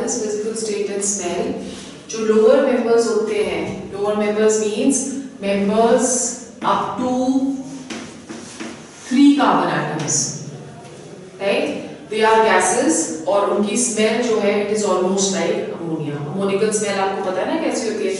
Atoms, physical state and smell. जो lower members होते हैं, lower members means members up to 3 carbon atoms, right? They are gases और उनकी smell जो है it is almost like ammonia. Ammoniacal smell आपको पता है ना कैसी होती है,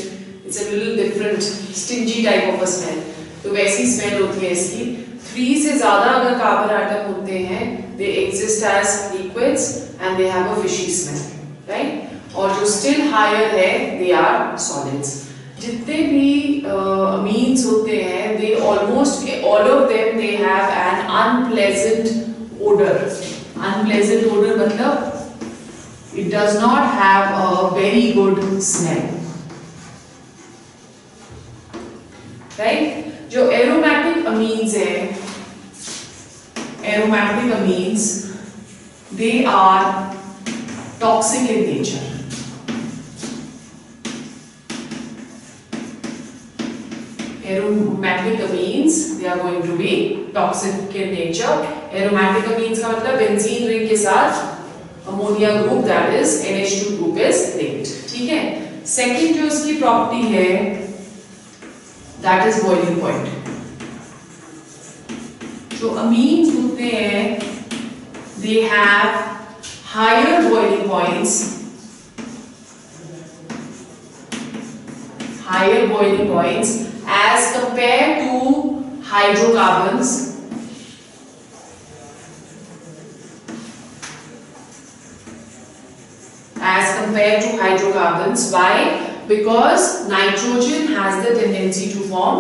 it's a little different stingy type of a smell, तो वैसी स्मेल होती है इसकी। 3 से ज्यादा अगर कार्बन एटम होते हैं they exist as liquids and they have a fishy smell, right? और जो स्टिल हायर है दे आर सॉलिड्स। जितने भी अमीन्स होते हैं they almost all of them they have an unpleasant odour. Unpleasant odour मतलब it does not have a very good smell, right? जो aromatic amines है, aromatic amines they are toxic in nature. Aromatic amines they are going to be toxic in nature. Aromatic amines का मतलब benzene ring के साथ ammonia group that is NH2 group is linked, ठीक है? Second जो इसकी property है that is boiling point. जो अमीन्स होते हैं they have higher boiling points, higher boiling points as compared to hydrocarbons, as compared to hydrocarbons. Why? Because nitrogen has the tendency to form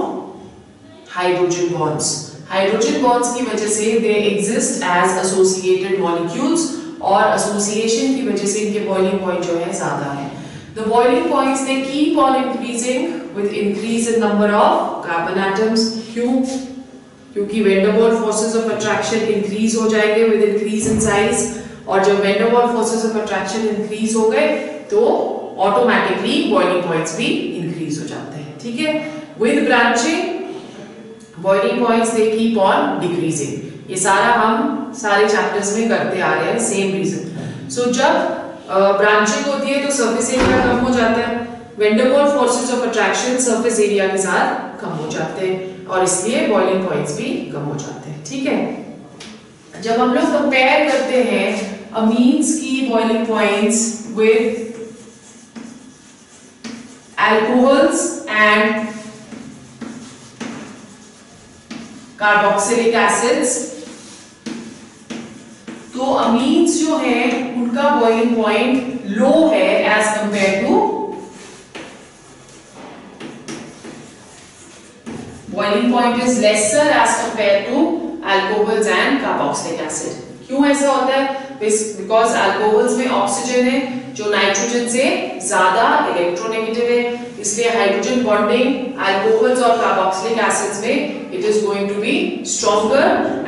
hydrogen bonds. Hydrogen bonds की वजह से they exist as associated molecules और association की वजह से इनके boiling point जो है ज्यादा है। The boiling points they keep on increasing with increase in number of carbon atoms. क्यों? क्योंकि van der Waals forces of attraction increase हो जाएंगे with increase in size, और जब van der Waals forces of attraction increase हो गए तो automatically boiling points भी increase हो जाते हैं, ठीक है? With branching boiling points they keep on decreasing. ये सारा हम सारे चैप्टर्स में करते आ रहे हैं, सेम रीजन। सो जब ब्रांचिंग होती है तो सरफेस एरिया कम हो जाता है, van der Waals forces of attraction surface area के साथ कम हो जाते हैं और इसलिए बॉइलिंग पॉइंट्स भी कम हो जाते हैं, ठीक है? जब हम लोग कंपेयर करते हैं अमीन्स की boiling points with alcohols and carboxylic acids, तो अमीन्स जो है उनका बॉइलिंग पॉइंट लो है as compare to, boiling point is lesser as compare to alcohols and carboxylic acid. क्यों ऐसा होता है? बिकॉज अल्कोहल्स में ऑक्सीजन है जो नाइट्रोजन से ज्यादा इलेक्ट्रोनेगेटिव है, इसलिए हाइड्रोजन बॉन्डिंग अल्कोहल्स और कार्बोक्सिलिक एसिड्स में it is going to be stronger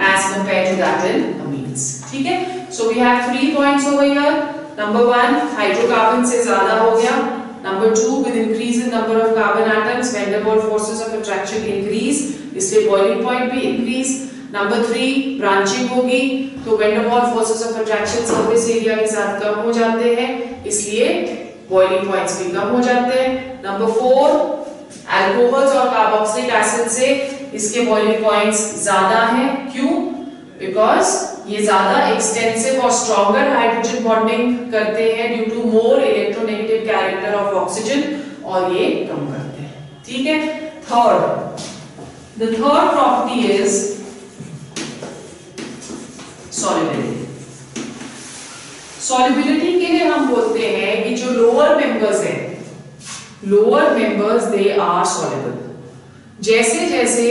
as compare to that in amines, ठीक है? So we have 3 points over here. Number 1 hydrocarbon से ज्यादा हो गया, number 2 with increase in number of carbon atoms van der Waals forces of attraction increase, इसलिए boiling point भी increase. Number 3 branching होगी तो van der Waals forces of attraction surface area के साथ कम हो जाते हैं, इसलिए बॉइलिंग पॉइंट्स भी कम हो जाते हैं। नंबर 4 अल्कोहल्स और कार्बोक्सिलिक एसिड से इसके बॉइलिंग पॉइंट्स ज्यादा हैं। क्यों? बिकॉज ये ज्यादा एक्सटेंसिव और स्ट्रॉन्गर हाइड्रोजन बॉन्डिंग करते हैं due to more electronegative character of oxygen, और ये कम करते हैं, ठीक है? Third, the third property is solubility. Solubility के लिए हम बोलते हैं कि जो लोअर मेंबर्स हैं, lower members they are soluble. जैसे जैसे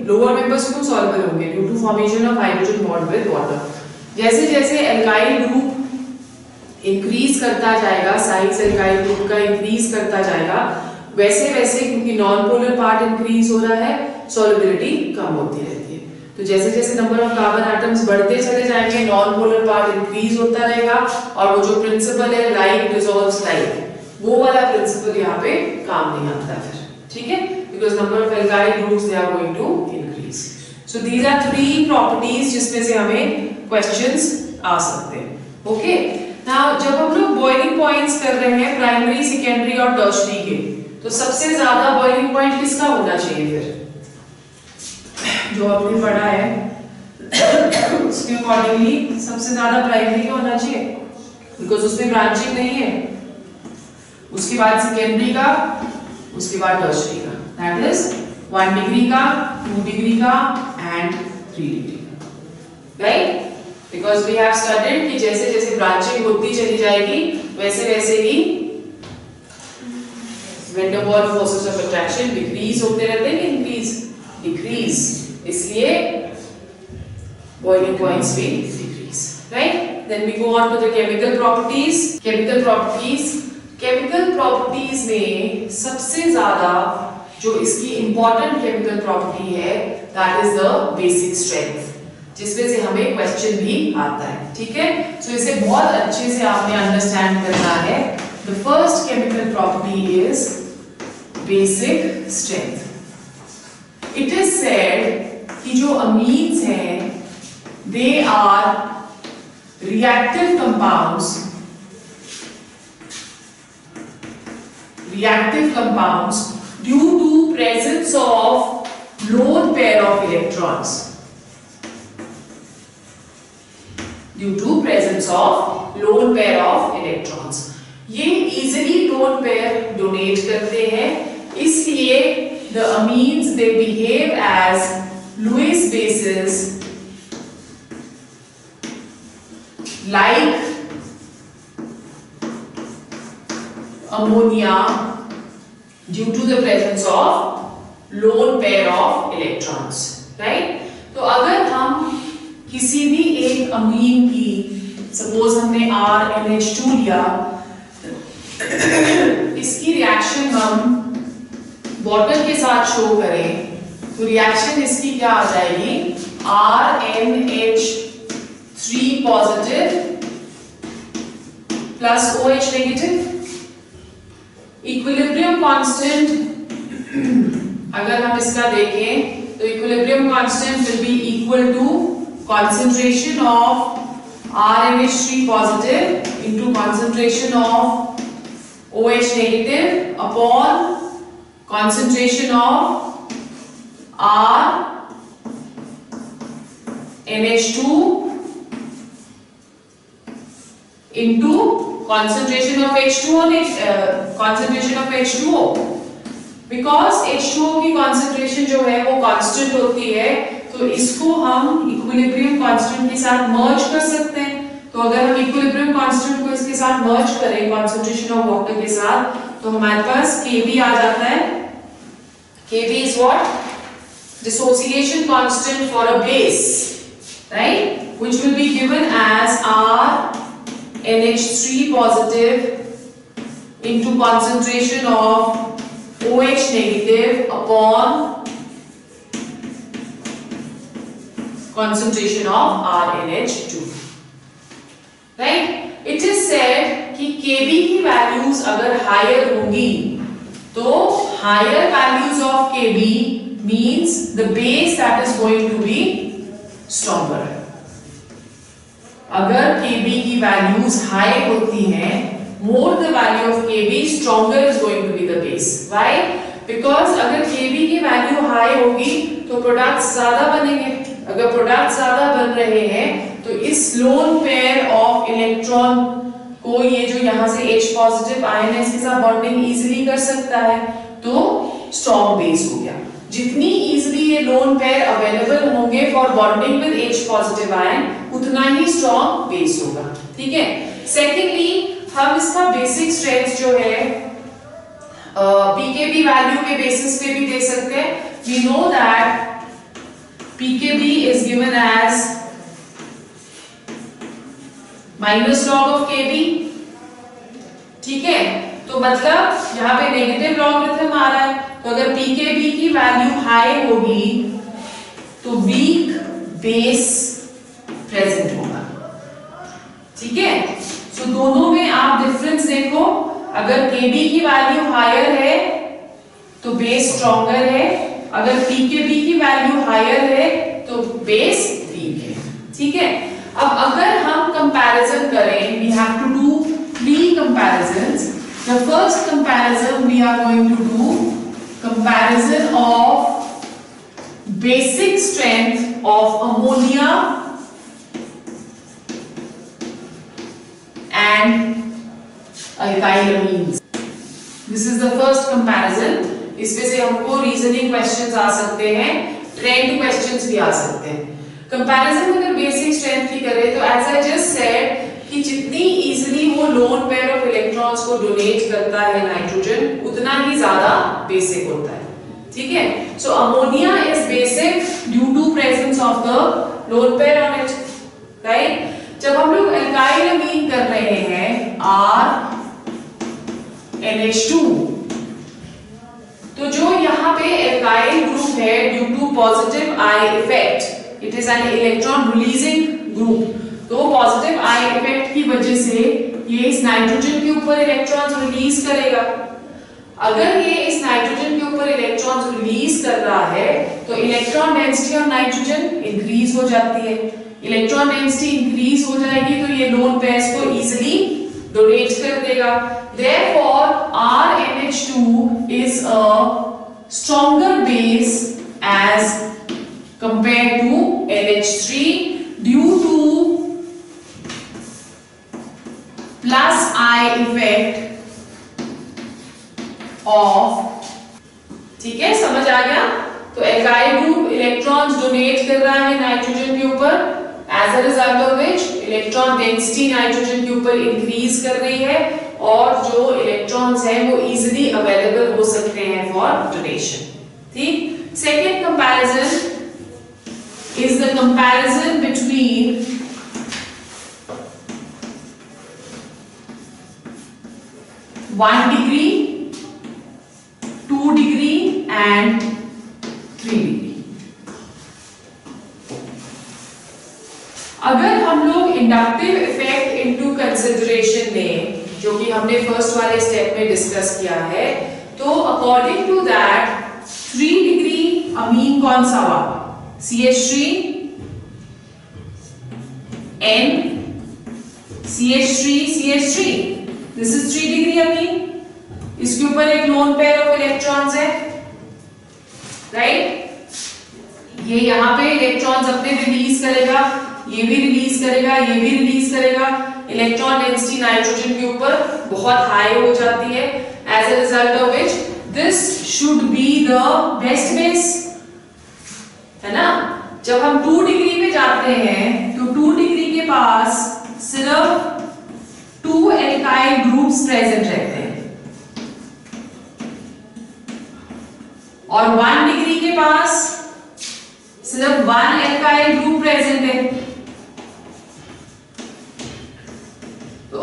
लोअर मेंबर्स क्यों सॉल्युबल होंगे? Due to formation of hydrogen bond with water. जैसे जैसे एल्काइल ग्रुप इंक्रीज करता जाएगा, साइज एल्काइल ग्रुप का इंक्रीज करता जाएगा, वैसे वैसे क्योंकि नॉन पोलर पार्ट इंक्रीज हो रहा है सॉल्युबिलिटी कम होती रहती है। तो जैसे जैसे नंबर ऑफ कार्बन एटम्स बढ़ते चले जाएंगे नॉन पोलर पार्ट इंक्रीज होता रहेगा, और वो जो प्रिंसिपल है लाइक डिसॉल्व्स लाइक, वो वाला प्रिंसिपल यहाँ पे काम नहीं आता फिर, ठीक है? Because number of alkyl groups they are going to increase. So these are 3 properties जिसमें से हमें questions आ सकते हैं, okay? नाउ जब हम लोग बॉइलिंग पॉइंट्स कर रहे हैं प्राइमरी, सेकेंडरी और टर्शरी के, तो सबसे ज्यादा बॉइलिंग पॉइंट किसका होना चाहिए फिर? जो आपने पढ़ा है उसके अकॉर्डिंगली सबसे ज्यादा प्राइमरी का होना चाहिए, बिकॉज उसमें ब्रांचिंग नहीं है। उसके बाद सेकेंडरी का, उसके बाद टर्शरी का, दैट इज 1 डिग्री का, 2 डिग्री का एंड 3 डिग्री का, right? Because we have studied कि जैसे जैसे ब्रांचिंग होती चली जाएगी वैसे वैसे ही van der Waals forces of attraction decrease होते रहते हैं, इंक्रीज, डिक्रीज, इसलिए boiling points भी decrease, right? Then we go on to the chemical properties. Chemical properties में सबसे ज्यादा जो इसकी important chemical property है, that is the basic strength, जिसमें से हमें question भी आता है, ठीक है? So इसे बहुत अच्छे से आपने understand करना है. The first chemical property is basic strength. It is said कि जो amines हैं they are reactive compounds due to presence of lone pair of electrons, ये easily lone pair donate करते हैं, इसलिए the amines they behave as Lewis bases like ammonia due to the presence of lone pair of electrons, right? तो अगर हम किसी भी एक अमीन की, सपोज हमने RNH2 लिया, इसकी रिएक्शन हम बॉटल के साथ शो करें, तो रिएक्शन इसकी क्या आ जाएगी? RNH3 positive plus OH negative. Equilibrium constant अगर हम इसका देखें तो equilibrium constant will be equal to concentration of RNH3 positive into concentration of OH negative upon concentration of RNH2 into concentration of H2O, because H2O की concentration जो है वो constant होती है, तो इसको हम इक्विलिब्रियम कांस्टेंट के साथ मर्ज कर सकते हैं. तो अगर हम इक्विलिब्रियम कांस्टेंट को इसके साथ मर्ज करें कंसंट्रेशन ऑफ वाटर के साथ, तो हमारे पास Kb आ जाता है. Kb is what? Dissociation constant for a base, right? Which will be given as RNH3 positive into concentration of OH negative upon concentration of RNH2, right? It is said कि Kb की values अगर higher होंगी, तो higher values of Kb means the base that is going to be stronger. अगर Kb की values high होती हैं, more the value of Kb, stronger is going to be the base. Why? Because अगर Kb की value high होगी, तो products ज़्यादा बनेंगे. अगर प्रोडक्ट ज्यादा बन रहे हैं, तो इस लोन पेयर ऑफ इलेक्ट्रॉन को ये जो यहाँ से H पॉजिटिव आयन है इसके साथ बॉन्डिंग इजीली कर सकता है, तो स्ट्रॉन्ग बेस हो गया. जितनी इजीली ये लोन पेयर अवेलेबल होंगे for bonding with H positive ion, उतना ही स्ट्रॉन्ग बेस होगा. ठीक है. सेकेंडली हम इसका बेसिक स्ट्रेंथ जो है pKb वैल्यू के बेसिस पे भी दे सकते हैं. We know that pKb is given as minus log of Kb. ठीक है, तो मतलब यहाँ पे नेगेटिव लॉगरिथम आ रहा है, तो अगर pKb की वैल्यू हाई होगी तो वीक बेस प्रेजेंट होगा. ठीक है. सो दोनों में आप डिफरेंस देखो. अगर Kb की वैल्यू हायर है तो बेस स्ट्रॉन्गर है, अगर pKb की वैल्यू हायर है तो बेस वीक है. ठीक है. अब अगर हम कंपैरिजन करें, we have to do comparisons. The first comparison we are going to do comparison of basic strength of ammonia and alkyl amines. This is the first comparison. इसमें से हमको रीजनिंग क्वेश्चंस आ सकते हैं, ट्रेंड क्वेश्चंस भी आ सकते हैं. Comparison अगर basic strength की करें तो एज आई जस्ट सेड कि जितनी इजीली वो लोन पेयर ऑफ इलेक्ट्रॉन्स को डोनेट करता है नाइट्रोजन, उतना ही ज्यादा बेसिक होता है. ठीक है. So ammonia is basic due to presence of the lone pair on it, right. जब हम लोग अल्काइल अमीन कर रहे हैं RNH2, तो जो यहाँ पे अल्काइल ग्रुप है due to positive I effect, it is an electron releasing group. तो पॉजिटिव आई इफेक्ट की वजह से ये इस नाइट्रोजन के ऊपर इलेक्ट्रॉन्स रिलीज करेगा. अगर ये इस नाइट्रोजन के ऊपर इलेक्ट्रॉन्स रिलीज कर रहा है तो electron density of nitrogen increase हो जाती है. इलेक्ट्रॉन डेंसिटी इंक्रीज हो जाएगी तो ये लोन पेयर्स को इजीली डोनेट कर देगा. Therefore, RNH2 is a stronger base as compared to NH3 due to plus I effect of, ठीक है, समझ आ गया. तो alkyl group इलेक्ट्रॉन्स डोनेट कर रहा है नाइट्रोजन के ऊपर, as a result of which electron density nitrogen के ऊपर इंक्रीज कर रही है और जो इलेक्ट्रॉन्स हैं वो इजीली अवेलेबल हो सकते हैं फॉर डोनेशन. ठीक. Second comparison is the comparison between one degree, 2 degree and 3 degree. अगर हम लोग इंडक्टिव इफेक्ट इनटू कंसिडरेशन लें, जो कि हमने फर्स्ट वाले स्टेप में डिस्कस किया है, तो according to that 3 degree amine कौन सा हुआ? CH3 N CH3 CH3. This is 3 degree amine. इसके ऊपर एक लोन पेयर ऑफ इलेक्ट्रॉन्स है, राइट. ये यहाँ पे इलेक्ट्रॉन्स अपने रिलीज करेगा, ये भी रिलीज करेगा, ये भी रिलीज करेगा. इलेक्ट्रॉन डेंसिटी नाइट्रोजन के ऊपर बहुत हाई हो जाती है, as a result of which this should be the best base, है ना. जब हम 2 डिग्री में जाते हैं तो 2 डिग्री के पास सिर्फ 2 एल्काइल ग्रुप्स प्रेजेंट रहते हैं और 1 डिग्री के पास सिर्फ 1 एल्काइल ग्रुप प्रेजेंट है.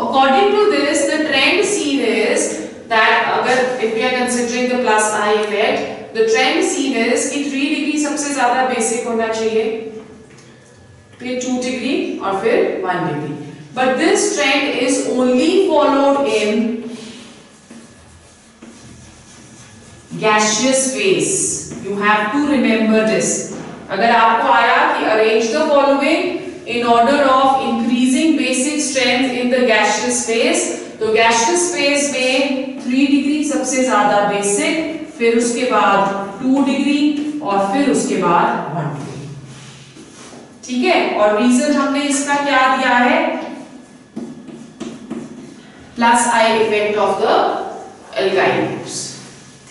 According to this, the trend seen is that अगर if we are considering the plus I effect, the trend seen is कि 3 डिग्री सबसे ज्यादा बेसिक होना चाहिए, फिर 2 डिग्री और फिर 1 degree. But this trend is only followed in gaseous phase. You have to remember this. अगर आपको आया कि arrange the following in order of increasing basic strength in the gaseous phase, तो gaseous phase में 3 degree सबसे ज्यादा basic, फिर उसके बाद 2 डिग्री और फिर उसके बाद 1 डिग्री. ठीक है. और रीजन हमने इसका क्या दिया है? Plus I effect of the alkyl groups.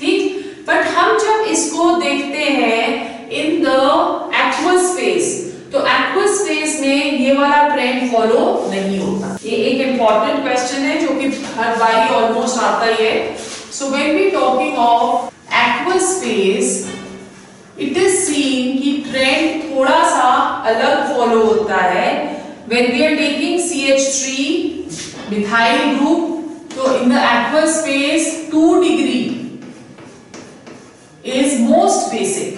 ठीक. बट हम जब इसको देखते हैं इन द aqueous phase, तो एक्वस फेज में ये वाला ट्रेंड फॉलो नहीं होता. ये एक इंपॉर्टेंट क्वेश्चन है जो कि हर बारी ऑलमोस्ट आता ही है. So when we talking of aqueous phase, it is seen कि ट्रेंड थोड़ा सा अलग फॉलो होता है. When we are taking CH3 methyl group, तो in the aqueous phase 2 degree is most basic.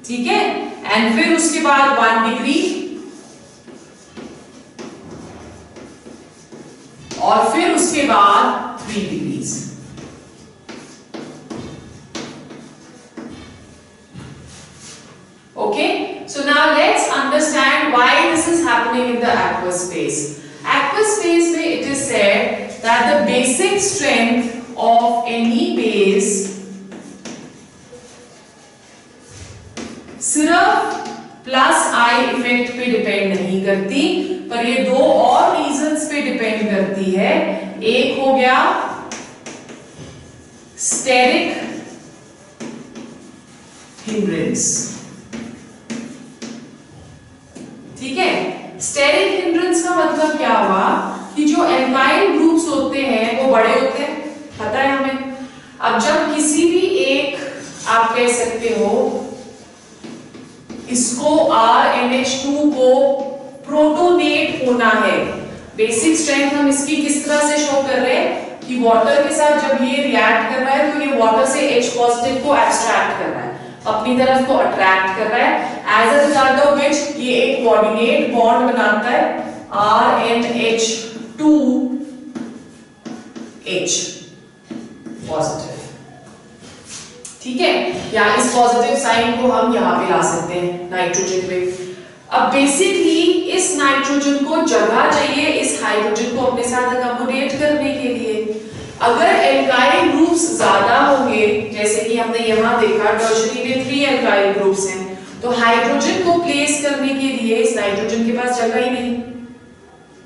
ठीक है. एंड फिर उसके बाद 1 डिग्री और फिर उसके बाद 3 degrees. Okay. So now let's understand why this is happening in the aqueous phase. Aqueous phase में it is said that the basic strength of any base सिर्फ प्लस आई इफेक्ट पे डिपेंड नहीं करती, पर ये दो और रीजंस पे डिपेंड करती है। एक हो गया स्टेरिक हिंड्रेंस, ठीक है। स्टेरिक हिंड्रेंस का मतलब क्या हुआ कि जो एल्काइल ग्रुप्स होते हैं वो बड़े होते हैं, पता है हमें। अब जब किसी भी एक, आप कह सकते हो इसको RNH2 को प्रोटोनेट होना है। बेसिक स्ट्रेंथ हम इसकी किस तरह से शो कर रहे हैं कि वाटर के साथ जब ये रिएक्ट कर रहा है तो ये वाटर से H पॉजिटिव को एब्स्ट्रैक्ट कर रहा है, अपनी तरफ को अट्रैक्ट कर रहा है, as a result of which ये एक कोऑर्डिनेट बॉन्ड बनाता है RNH2 H पॉजिटिव, ठीक है। या इस पॉजिटिव साइन को हम यहाँ पे ला सकते हैं नाइट्रोजन पे। अब बेसिकली इस नाइट्रोजन को जगह चाहिए इस हाइड्रोजन को अपने साथ अकोमोडेट करने के लिए। अगर एल्काइल ग्रुप्स ज्यादा होंगे, जैसे कि हमने यहाँ देखा टर्शरी में 3 एल्काइल ग्रुप्स हैं, तो हाइड्रोजन को प्लेस करने के लिए इस नाइट्रोजन के पास जगह ही नहीं,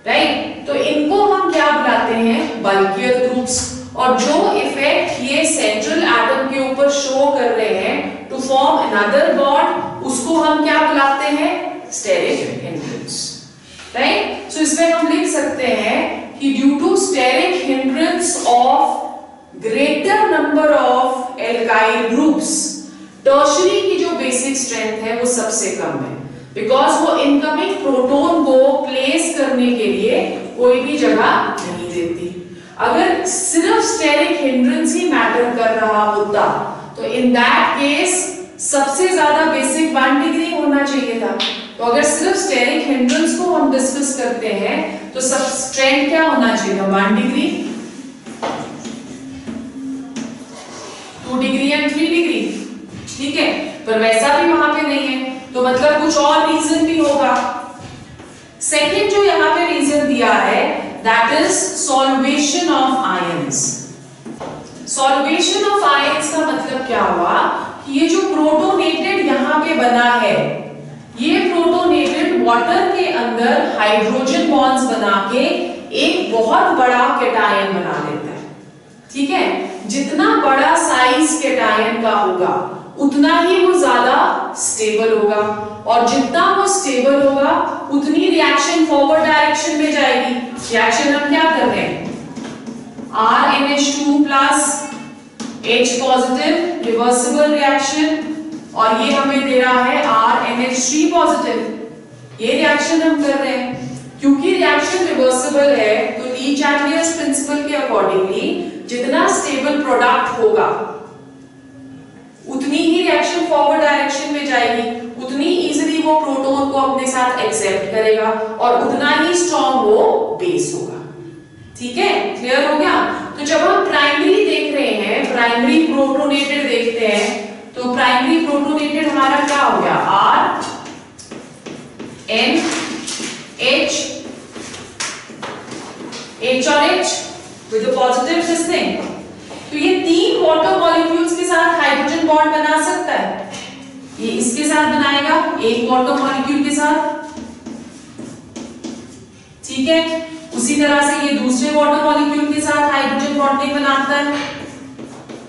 राइट। तो इनको हम क्या बुलाते हैं, बल्कियर ग्रुप्स। और जो इफेक्ट ये सेंट्रल एटम के ऊपर शो कर रहे हैं टू फॉर्म अनदर बॉन्ड, उसको हम क्या बुलाते हैं, स्टेरिक हिंड्रेंस, राइट। सो इसमें हम लिख सकते हैं कि due to steric hindrance of greater number of alkyl groups, tertiary की जो बेसिक स्ट्रेंथ है वो सबसे कम है, बिकॉज वो इनकमिंग प्रोटॉन को प्लेस करने के लिए कोई भी जगह नहीं देती। अगर सिर्फ स्टेरिक हिंड्रेंस ही मैटर कर रहा होता तो इन दैट केस सबसे ज्यादा बेसिक 1 डिग्री होना चाहिए था। तो अगर सिर्फ स्टेरिक हिंड्रेंस को हम डिस्कस करते हैं तो सब स्ट्रेंथ क्या होना चाहिए, 1 डिग्री, 2 डिग्री एंड 3 डिग्री, ठीक है। पर वैसा भी वहां पे नहीं है, तो मतलब कुछ और रीजन भी होगा। सेकेंड जो यहाँ पे रीजन दिया है that is solvation of ions। solvation of ions का मतलब क्या हुआ कि ये जो प्रोटोनेटेड यहाँ पे बना है, ये प्रोटोनेटेड वाटर के अंदर हाइड्रोजन बॉन्ड्स बना के एक बहुत बड़ा कैटायन बना लेता है, ठीक है। जितना बड़ा साइज कैटायन का होगा उतना ही वो ज्यादा स्टेबल होगा, और जितना वो स्टेबल होगा उतनी रिएक्शन फॉरवर्ड डायरेक्शन में जाएगी। रिएक्शन हम क्या कर रहे हैं, RNH2 plus H positive reversible reaction, और ये हमें दे रहा है RNH3 पॉजिटिव, ये रिएक्शन हम कर रहे हैं। क्योंकि रिएक्शन रिवर्सिबल है तो ली चैटलियर्स प्रिंसिपल के अकॉर्डिंगली जितना स्टेबल प्रोडक्ट होगा उतनी ही रिएक्शन फॉरवर्ड डायरेक्शन में जाएगी, उतनी इजीली वो प्रोटॉन को अपने साथ एक्सेप्ट करेगा, और उतना ही स्ट्रॉन्ग वो बेस होगा, ठीक है। क्लियर हो गया। तो जब हम प्राइमरी देख रहे हैं, प्राइमरी प्रोटोनेटेड देखते हैं, तो प्राइमरी प्रोटोनेटेड हमारा क्या हो गया, RNH, H और H with a positive this thing। तो ये 3 वाटर मॉलिक्यूल्स के साथ हाइड्रोजन बॉन्ड बना सकता है। ये इसके साथ बनाएगा, एक वाटर मॉलिक्यूल के साथ, ठीक है। उसी तरह से ये दूसरे वाटर मॉलिक्यूल के साथ हाइड्रोजन बॉन्डिंग बनाता है,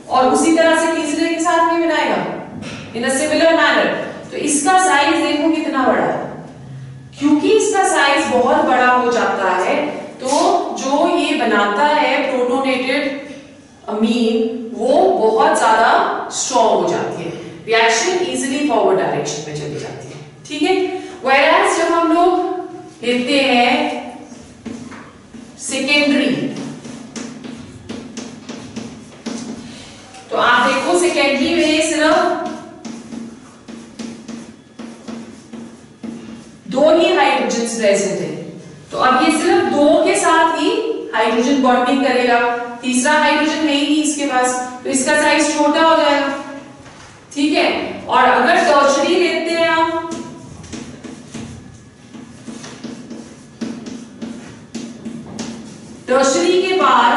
और उसी तरह से तीसरे के साथ भी बनाएगा इन अ सिमिलर मैनर। तो इसका साइज देखो कितना बड़ा है। क्योंकि इसका साइज बहुत बड़ा हो जाता है तो जो ये बनाता है प्रोटोनेटेड अमीन वो बहुत ज्यादा स्ट्रॉन्ग हो जाती है, रिएक्शन इजीली फॉरवर्ड डायरेक्शन में चली जाती है, ठीक है। व्हेयरएज जब हम लोग लेते हैं सेकेंडरी, तो आप देखो सेकेंडरी में सिर्फ 2 ही हाइड्रोजन प्रेजेंट है, तो अब ये सिर्फ 2 के साथ ही हाइड्रोजन बॉन्डिंग करेगा, तीसरा हाइड्रोजन है ही नहीं इसके पास, तो इसका साइज छोटा हो जाएगा, ठीक है। और अगर टर्शरी लेते हैं हम, टर्शरी के बाद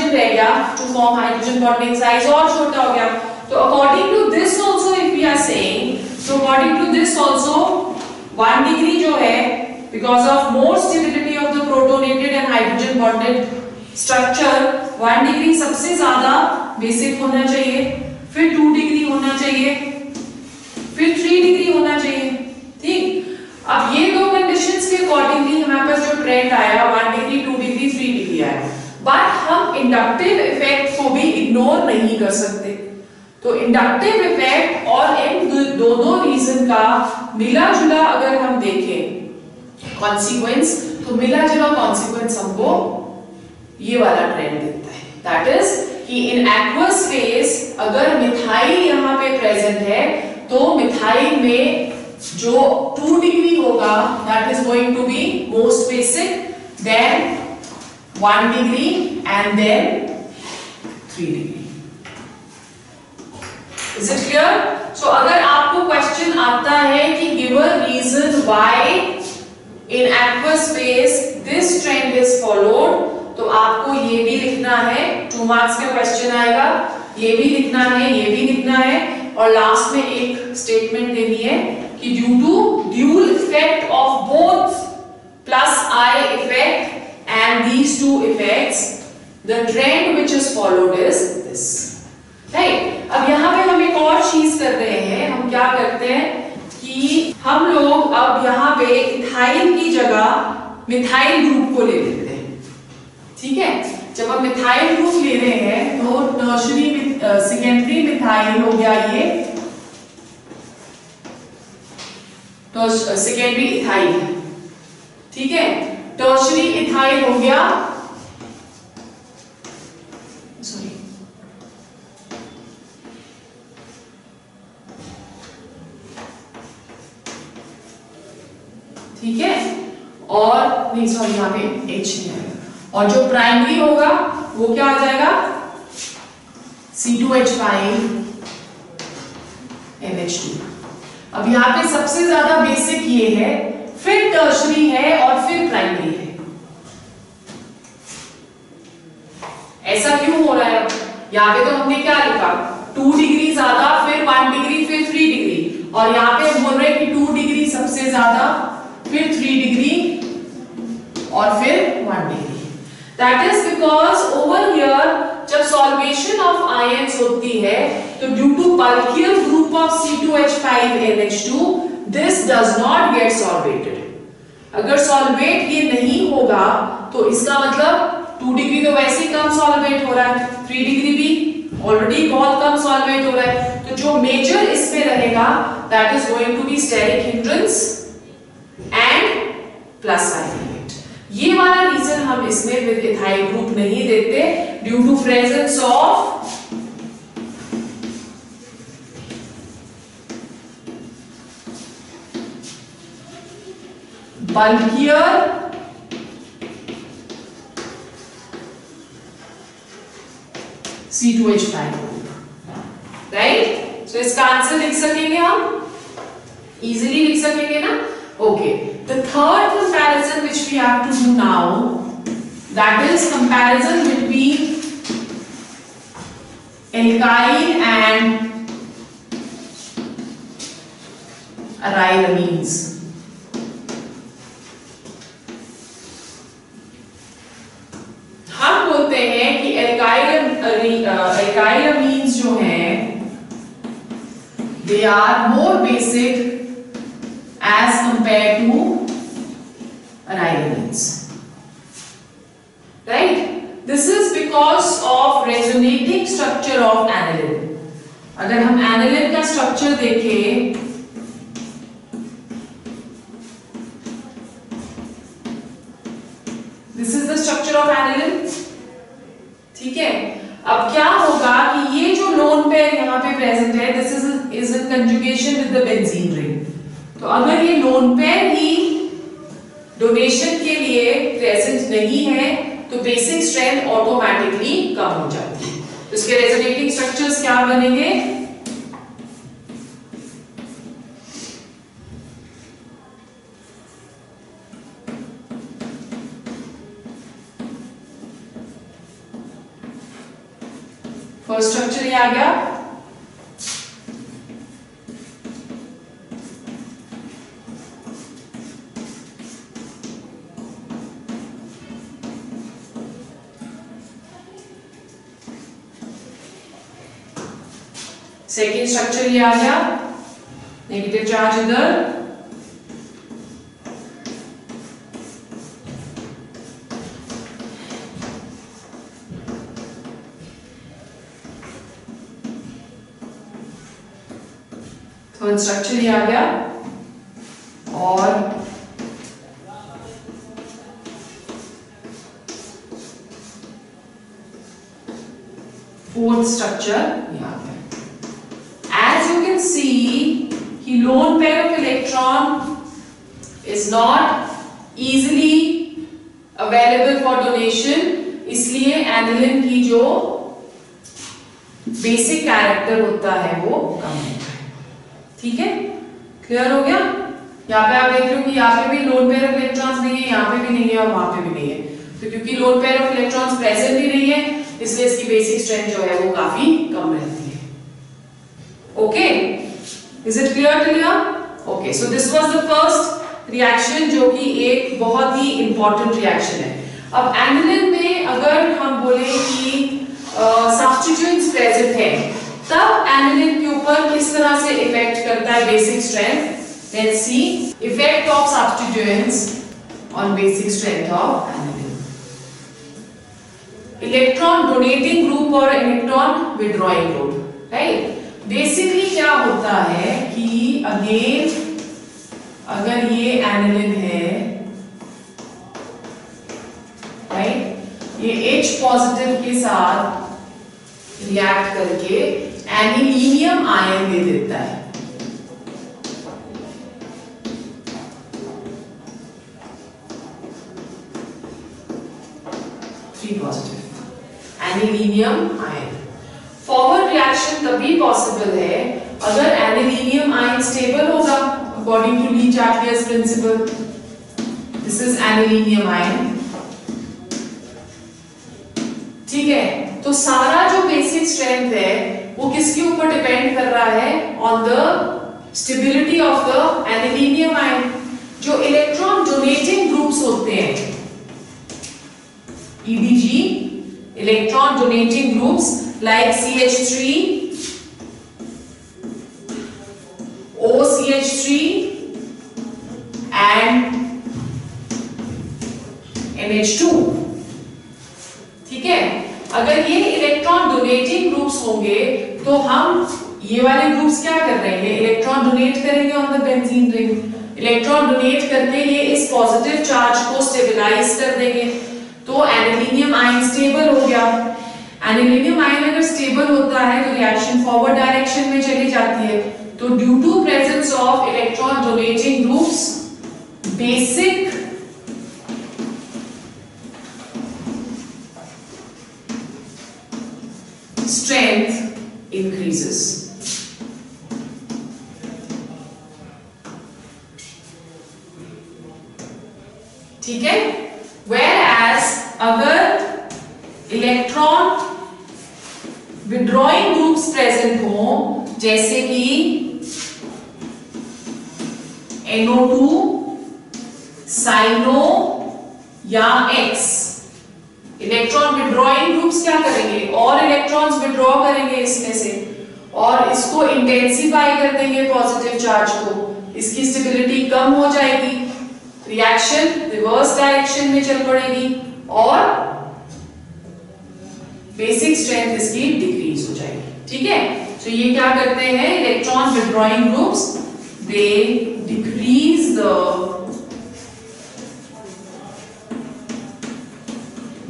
हाइड्रोजन रह गया to form hydrogen bonding, size और छोटा हो गया। तो according to this also if we are saying, so according to this also 1 degree जो है because of more stability of the protonated and hydrogen bonded structure 1 degree सबसे ज्यादा basic होना चाहिए, फिर 2 डिग्री होना चाहिए, फिर 3 डिग्री होना चाहिए। ठीक, अब ये दो कंडीशंस के अकॉर्डिंगली हमारे पास जो ट्रेंड आया 1 डिग्री 2 डिग्री 3 डिग्री आया। बट हम इंडक्टिव इफेक्ट को भी इग्नोर नहीं कर सकते। तो इंडक्टिव इफेक्ट और इन दोनों रीजन का मिला जुला अगर हम देखें कॉन्सिक्वेंस, तो मिला जुला कॉन्सिक्वेंस हमको ये वाला ट्रेंड देता है, दैट इज कि इन एक्वस फेज अगर मिथाइल यहाँ पे प्रेजेंट है तो मिथाइल में जो 2 डिग्री होगा that is going to be most basic, then 1 degree and then 3 degree. Is it clear? So अगर आपको क्वेश्चन आता है कि give a reason why in aqueous phase this trend is followed, तो आपको ये भी लिखना है, 2 मार्क्स का क्वेश्चन आएगा, ये भी लिखना है, ये भी लिखना है, और लास्ट में एक स्टेटमेंट देनी है कि due to dual effect of both plus I effect and these two effects, the trend which is followed is this. Right, अब यहाँ पे हम एक और चीज कर रहे हैं, हम क्या करते हैं कि हम लोग अब यहाँ पे इथाइल की जगह मिथाइल ग्रुप को ले लेते हैं। ठीक है, जब हम मिथाइल ग्रुप ले रहे हैं तो टर्शरी सेकेंडरी मिथाइल हो गया ये, तो सेकेंडरी इथाइल, ठीक है, टर्शरी इथाइल हो गया, सॉरी ठीक है, और नहीं सॉरी यहाँ पे H नहीं आएगा, और जो प्राइमरी होगा वो क्या आ जाएगा C2H5 NH2। अब यहाँ पे सबसे ज्यादा बेसिक ये है, फिर टर्शरी है और फिर प्राइमरी है। ऐसा क्यों हो रहा है? यहाँ पे तो हमने क्या लिखा 2 डिग्री ज्यादा, फिर 1 डिग्री, फिर 3 डिग्री, और यहाँ पे बोल रहे हैं कि 2 डिग्री सबसे ज्यादा, फिर 3 डिग्री और फिर 1 degree. That is because over here जब सॉल्वेशन ऑफ आयंस होती है तो due to bulkier group of C2H5 NH2 this does not get solvated। अगर सॉल्वेट ये नहीं होगा तो इसका मतलब 2 डिग्री तो वैसे ही कम सॉल्वेट हो रहा है, 3 डिग्री भी ऑलरेडी बहुत कम सॉल्वेट हो रहा है, तो जो मेजर इसमें रहेगा that is going to be steric hindrance and plus side effect। ये वाला रीजन हम इसमें विद इथाइल ग्रुप नहीं देते due to presence of bulkier C2H5 ग्रुप, राइट। सो इसका आंसर लिख सकेंगे हम, इजीली लिख सकेंगे ना? Okay, the third comparison which we have to do now, that is comparison between alkyl and arylamines। हम बोलते हैं कि alkylamines जो हैं they are more basic as compared to arylamines, right? This is because of resonating structure of aniline। अगर हम aniline का structure देखें, this is the structure of aniline, ठीक है। अब क्या होगा कि ये जो लोन पेयर यहाँ पे प्रेजेंट है, this is in conjugation with the benzene ring। तो अगर ये लोन पेयर ही डोनेशन के लिए प्रेजेंट नहीं है तो बेसिक स्ट्रेंथ ऑटोमेटिकली कम हो जाती है। तो इसके रेजोनेटिंग स्ट्रक्चर्स क्या बनेंगे? फर्स्ट स्ट्रक्चर ये आ गया। सेकेंड स्ट्रक्चर ये आ गया, नेगेटिव चार्ज इधर, थर्ड स्ट्रक्चर ये आ गया, और फोर्थ स्ट्रक्चर ये आ गया। As you can see, the lone pair of electron is not easily available for donation, इसलिए aniline की जो बेसिक कैरेक्टर होता है वो कम होता है। ठीक है, क्लियर हो गया? यहाँ पे आप देख रहे हो कि यहाँ पे भी लोन पेयर ऑफ इलेक्ट्रॉन्स नहीं है, यहाँ पे भी नहीं है और वहां पे भी नहीं है। तो क्योंकि lone pair of electrons present ही नहीं है, इसलिए इसकी बेसिक स्ट्रेंथ जो है वो काफी कम रहती है। Okay, is it clear till here? Okay, so this was the first reaction जो कि एक बहुत ही important reaction है। अब aniline में अगर हम बोले कि substituents present है, तब aniline के ऊपर किस तरह से इफेक्ट करता है basic strength? Let's see effect of substituents on basic strength of aniline. Electron donating group और electron withdrawing group, right? Basically क्या होता है कि अगेन अगर ये एनिलिन है, राइट, ये H पॉजिटिव के साथ रिएक्ट करके एनिलीनियम आयन दे देता है। Three positive anilinium ion. Forward reaction तभी पॉसिबल है अगर एनिलीनियम आयन स्टेबल होगा according to Le Chatelier's principle. This is anilinium ion. ठीक है, तो सारा जो बेसिक स्ट्रेंथ है वो किसके ऊपर डिपेंड कर रहा है? On the stability of the anilinium ion. जो इलेक्ट्रॉन डोनेटिंग ग्रुप्स होते हैं, EDG, electron donating groups like CH3, OCH3 and NH2। ठीक है, अगर ये इलेक्ट्रॉन डोनेटिंग ग्रुप्स होंगे तो हम ये वाले ग्रुप्स क्या कर रहे हैं? इलेक्ट्रॉन डोनेट करेंगे on the benzene ring. Electron donate करके ये इस पॉजिटिव चार्ज को स्टेबलाइज कर देंगे, तो एनिलीनियम आयन स्टेबल हो गया। एनिलीनियम आयन अगर स्टेबल होता है तो रिएक्शन फॉरवर्ड डायरेक्शन में चली जाती है। तो due to presence of electron donating groups, basic strength increases. ठीक है, whereas अगर इलेक्ट्रॉन विड्रॉइंग ग्रुप्स प्रेजेंट हो, जैसे कि NO2, साइनो या X, इलेक्ट्रॉन विड्रॉइंग ग्रुप्स क्या करेंगे? और इलेक्ट्रॉन्स विड्रॉ करेंगे इसमें से और इसको इंटेंसिफाई कर देंगे पॉजिटिव चार्ज को, इसकी स्टेबिलिटी कम हो जाएगी, रिएक्शन रिवर्स डायरेक्शन में चल पड़ेगी और बेसिक स्ट्रेंथ इसकी डिक्रीज हो जाएगी। ठीक है, तो ये क्या करते हैं? Electron withdrawing groups, they decrease the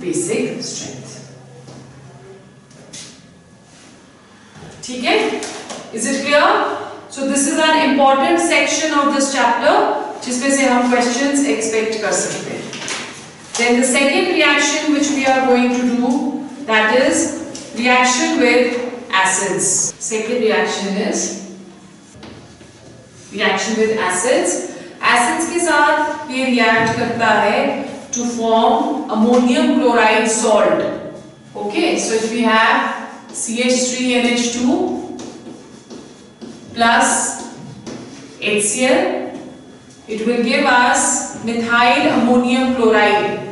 basic strength. ठीक है, is it clear? So this is an important section of this chapter जिसमें से हम क्वेश्चंस एक्सपेक्ट कर सकते हैं। Then the second reaction which we are going to do, that is reaction with acids. Second reaction is reaction with acids. Acids के साथ ये react करता है to form ammonium chloride salt. Okay, so if we have CH3NH2 plus HCl. It will give us methyl ammonium chloride.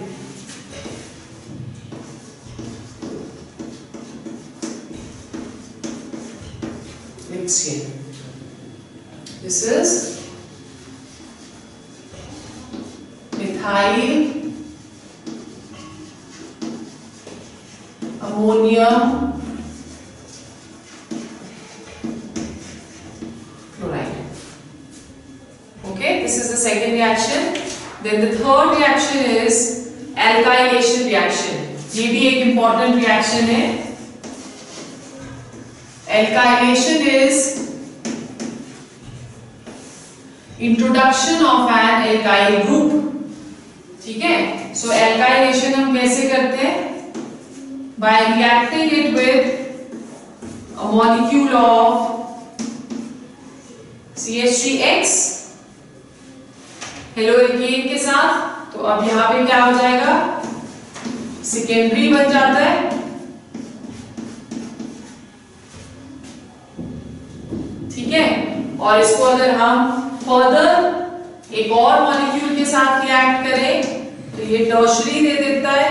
HCl. This is methyl ammonium chloride. Okay, this is the second reaction. Then the third reaction is alkylation reaction. ये भी एक important reaction है. Alkylation is introduction of an alkyl group. ठीक है? So alkylation हम कैसे करते हैं? By reacting it with a molecule of CH3X halo alkane के साथ. तो अब यहां पे क्या हो जाएगा? सेकेंडरी बन जाता है. ठीक है? और इसको अगर हम फर्दर एक और मॉलिक्यूल के साथ रिएक्ट करें तो ये टर्शरी दे देता है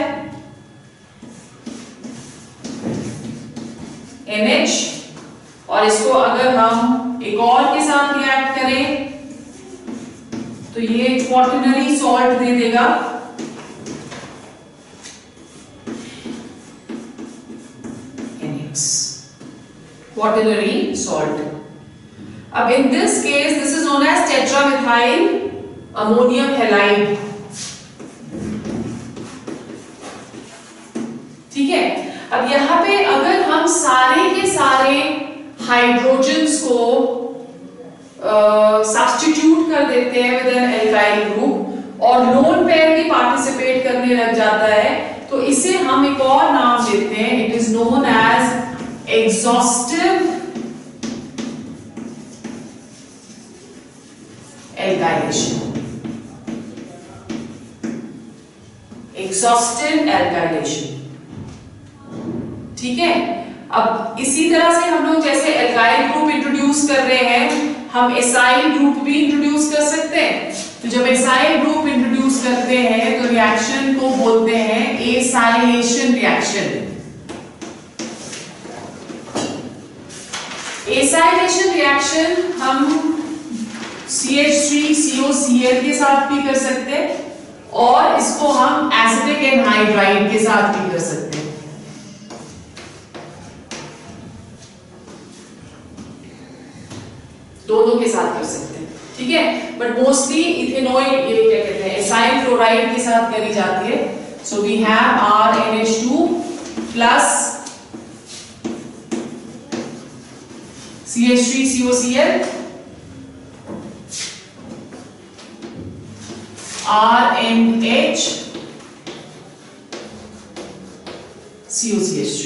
NH. और इसको अगर हम एक और के साथ रिएक्ट करें तो ये क्वाटरनरी सॉल्ट दे देगा NX. Quaternary salt. अब in this case this is known as tetramethyl ammonium halide. ठीक है? अब यहाँ पे अगर हम सारे के सारे हाइड्रोजन्स को सब्स्टिट्यूट कर देते हैं विद एन एल्काइल ग्रुप और लोन पेयर भी पार्टिसिपेट करने लग जाता है तो इसे हम एक और नाम देते हैं. It is known as exhaustive alkylation. Exhaustive alkylation. ठीक है? अब इसी तरह से हम लोग जैसे एल्काइल ग्रुप इंट्रोड्यूस कर रहे हैं हम एसाइल ग्रुप भी इंट्रोड्यूस कर सकते हैं. तो जब एसाइल ग्रुप इंट्रोड्यूस करते हैं तो रिएक्शन को बोलते हैं एसाइलेशन रिएक्शन. एसाइलेशन रिएक्शन हम CH3COCl के साथ भी कर सकते हैं और इसको हम एसिटिक एनहाइड्राइड के साथ भी कर सकते हैं. दोनों के साथ कर सकते हैं. ठीक है? बट मोस्टली इथेनॉल ये क्या कहते हैं एसाइल क्लोराइड के साथ करी जाती है. So we have RNH2 plus CH3COCl RNH COCH3.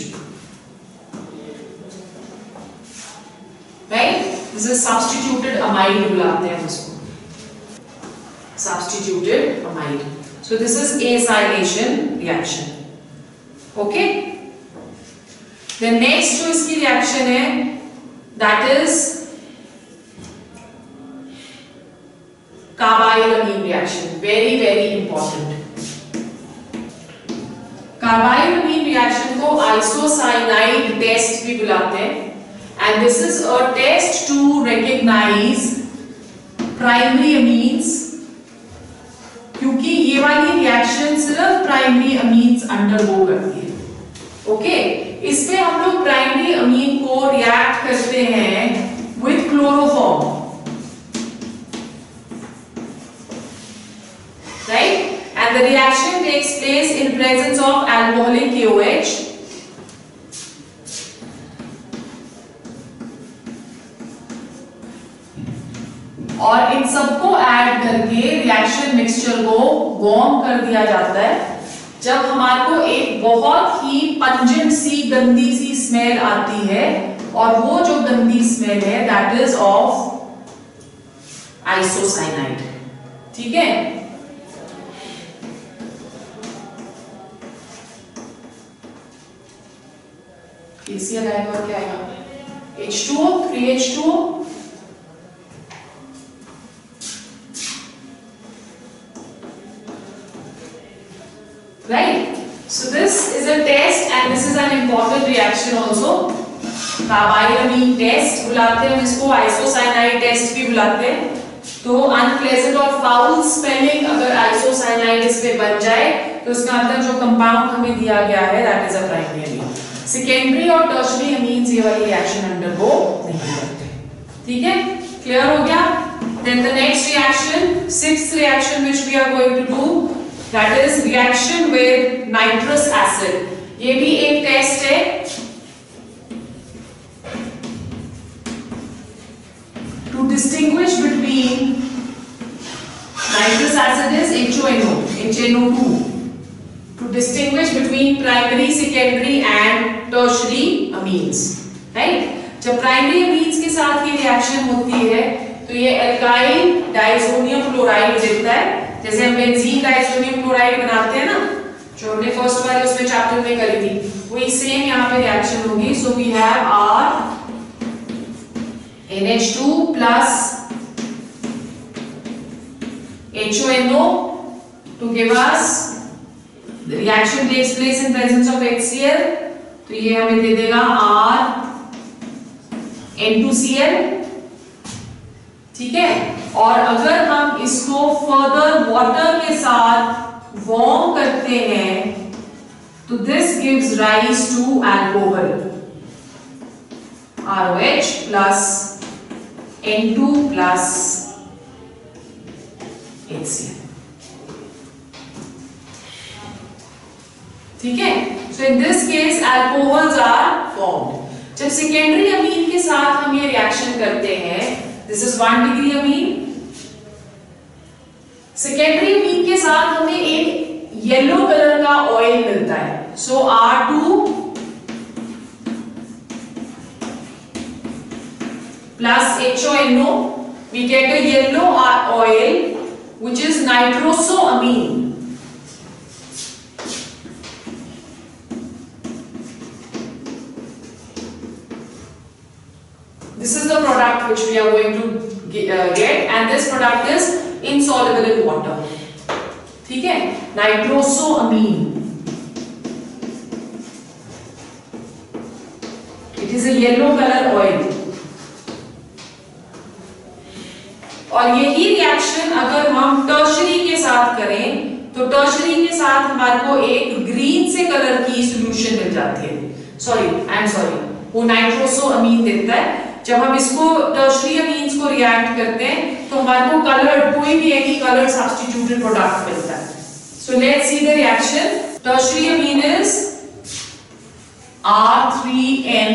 Right? This is substituted amide बुलाते हैं उसको. Substituted amide. So this is acylation reaction. Okay? The next जो इसकी reaction है that is carbylamine reaction. Very very important. Carbylamine reaction को isocyanide test भी बुलाते हैं and this is a test to recognise primary amines क्योंकि ये वाली रिएक्शन सिर्फ प्राइमरी अमीन्स अंडरगो करती है. ओके? इसमें हम लोग प्राइमरी अमीन को रिएक्ट करते हैं with chloroform. Right? And the reaction takes place in presence of alcoholic KOH. और इन सबको ऐड करके रिएक्शन मिक्सचर को वार्म कर दिया जाता है. जब हमारे को एक बहुत ही पंजेंट सी गंदी सी स्मेल आती है और वो जो गंदी स्मेल है दैट इज ऑफ आइसोसाइनाइड. ठीक है? KCl आएगा और क्या आएगा, H2O, 3H2O, right? So this is a test and this is an important reaction also. Carbyl test बुलाते हैं इसको, आइसोसाइनाइड टेस्ट भी बुलाते हैं। तो अनप्लेजेंट और फाउल स्मेलिंग अगर आइसोसाइनाइड इसमें बन जाए तो उसका मतलब जो कंपाउंड हमें दिया गया है that is a primary amine. Secondary और टर्शियरी अमीन्स ये वाली रिएक्शन अंडरगो नहीं करते। ठीक है, क्लियर हो गया? Then the next reaction, sixth reaction which we are going to do, that is reaction with nitrous acid. ये भी एक टेस्ट है to distinguish between nitrous acid is HNO, HNO2, to distinguish between primary, secondary and tertiary amines, right? जब primary amines के साथ ये reaction होती है तो ये अल्काइल डाइसोनियम क्लोराइड देता है। जैसे हम बेंजीन डाइसोनियम क्लोराइड बनाते हैं ना, जो हमने फर्स्ट वाले उसमें चैप्टर में करी थी, वही सेम यहाँ पे रिएक्शन होगी। So we have R NH2 plus HONO to give us the reaction takes place in presence of HCl, तो ये हमें दे देगा R N2Cl। ठीक है, और अगर हम इसको फर्दर वाटर के साथ वार्म करते हैं तो this gives rise to alcohol ROH plus N2 plus HCl। ठीक है, so in this case alcohols are formed। जब सेकेंडरी अमीन के साथ हम ये रिएक्शन करते हैं, this is 1 degree amine, secondary amine के साथ हमें एक येलो कलर का ऑयल मिलता है। so R2 plus HONO, we get a yellow oil which is nitrosoamine। This is the product which we are going to get and this product is insoluble in water। ठीक है, nitrosoamine, it is a yellow color oil। और यही reaction अगर हम tertiary के साथ करें तो टर्शियरी के साथ हमारे को एक ग्रीन से कलर की सॉल्यूशन मिल जाती है। वो नाइट्रोसोअमीन देता है। जब हम इसको टर्शियरी अमीन्स को रिएक्ट करते हैं तो हमारे को कलर्ड कोई भी एक कलर सब्स्टिट्यूटेड प्रोडक्ट मिलता है। So let's see the reaction. Tertiary amine is R3N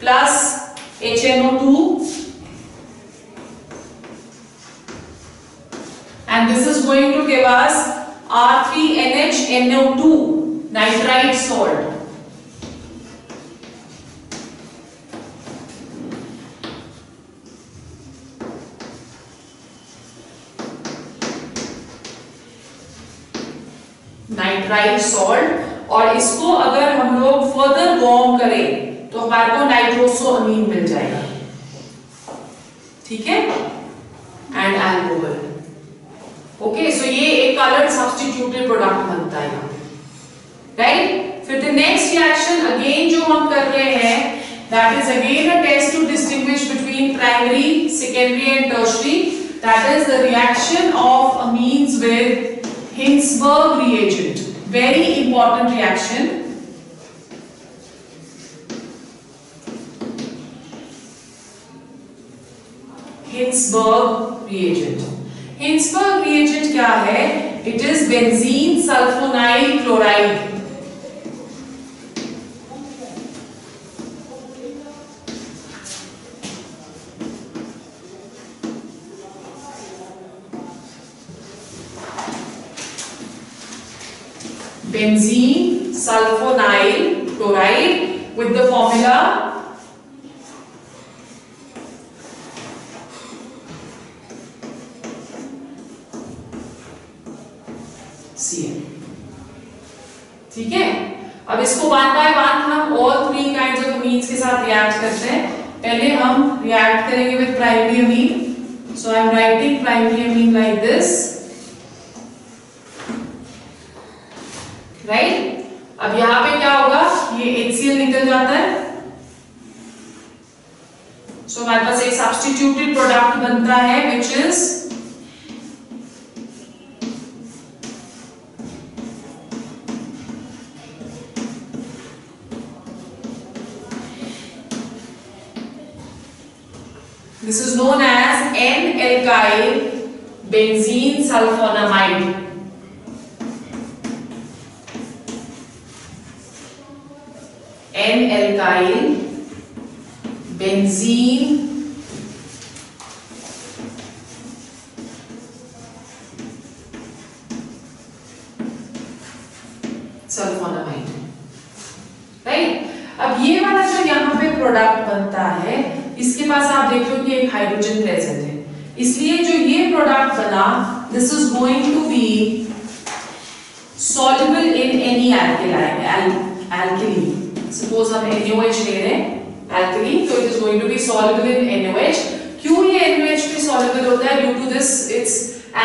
plus HNO2 and this is going to give us R3NHNO2 nitrite salt। Nitrite salt, और इसको अगर हम लोग फर्दर वार्म करें तो हमारे को नाइट्रोसोअमीन मिल जाएगा। ठीक है, एंड अल्कोहल। ओके, सो ये एक कलर्ड सब्स्टिट्यूटेड प्रोडक्ट बनता है, राइट? फिर द नेक्स्ट रिएक्शन अगेन जो हम कर रहे हैं that is again a test to distinguish between primary, secondary and tertiary. That is the reaction of amines with Hinsberg reagent, very important reaction। Hinsberg reagent। Hinsberg reagent क्या है? It is benzene sulfonyl chloride। Benzene sulfonyl chloride with the formula Cl। ठीक है, अब इसको one by one हम all three kinds of amines के साथ react करते हैं। पहले हम रिएक्ट करेंगे with primary amine. So I am writing primary amine like this, right. अब यहां पे क्या होगा, ये HCl निकल जाता है। सो हमारे पास एक सब्स्टिट्यूटेड प्रोडक्ट बनता है which is this is known as N-alkyl benzene sulfonamide. N-alkyl benzene sulfonamide, right. अब ये वाला जो यहाँ पे प्रोडक्ट बनता है, इसके पास आप देख लो कि एक हाइड्रोजन प्रेजेंट है, इसलिए जो ये प्रोडक्ट बना, this is going to be soluble in any alkali. Suppose हम NaOH ले रहे हैं, alkali, तो it is going to be soluble in NaOH. क्यों ये NaOH में soluble होता है? Due to this its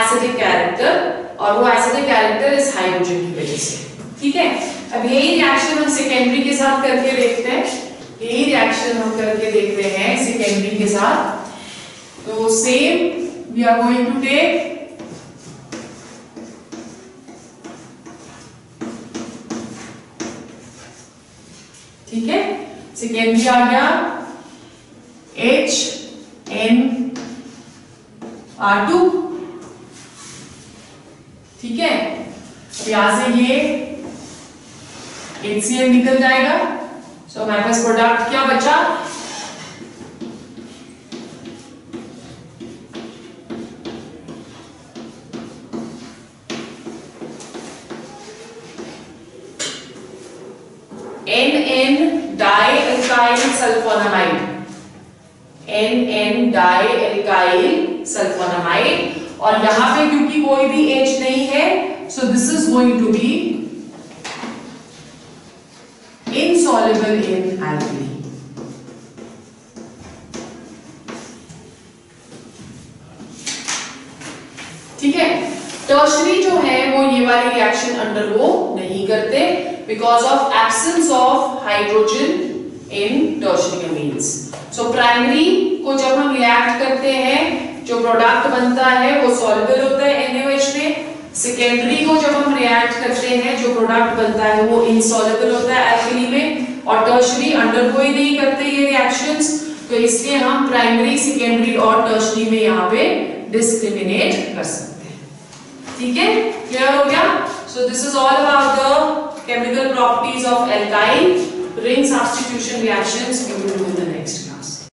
acidic character, और वो acidic character इस हाइड्रोजन की वजह से, ठीक है। अब यही रिएक्शन हम सेकेंडरी के साथ करके देखते हैं, यही रिएक्शन हम करके देख रहे हैं सेकेंडरी के साथ। तो same we are going to take ठीक है, सेकेंडरी आ गया HNR2, ठीक है। अब यहां से ये HCl निकल जाएगा। सो हमारे पास प्रोडक्ट क्या बचा, NN-dialkyl sulfonamide, NN-dialkyl sulfonamide, और यहां पे क्योंकि कोई भी H नहीं है, so this is going to be insoluble in alkali, ठीक है। टर्शरी जो है वो ये वाली रिएक्शन अंडरगो नहीं करते because of absence of hydrogen in tertiary amines. So primary को जब हम रिएक्ट करते हैं, जो प्रोडक्ट बनता है वो सॉल्युबल होता है NaOH में। सेकेंडरी को जब हम रिएक्ट करते हैं, जो प्रोडक्ट बनता है वो इनसॉल्युबल होता है एल्कली में, और टर्शरी अंडरगो ही नहीं करते ये रिएक्शंस, तो इसलिए हम प्राइमरी, सेकेंडरी और टर्शरी में यहाँ पे डिस्क्रिमिनेट कर सकते हैं, ठीक है। क्लियर हो गया? So this is all about the chemical properties of alkyl ring substitution reactions. We will do in the next class.